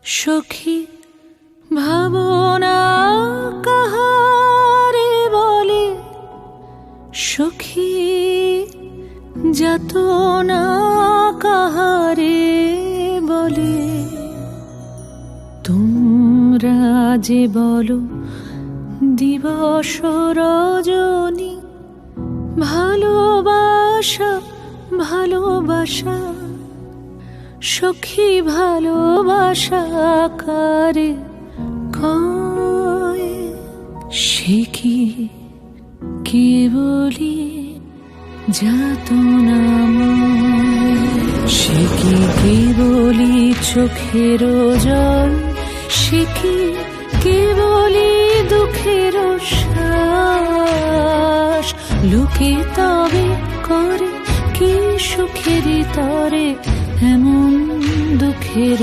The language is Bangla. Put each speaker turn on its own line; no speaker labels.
সখী ভাবনা কাহারে বলে, সখী যাতনা কাহারে বলে। তোমরা যে বলো দিবস রজনী, ভালোবাসা ভালোবাসা, সখী ভালোবাসা কারে কয়? সে কি কেবলি যাতনাময়? সে কি কেবলি চোখের জল? সে কি কেবলি দুঃখের শ্বাস? লোকে তবে করে কি সুখের তরে এমন দুঃখের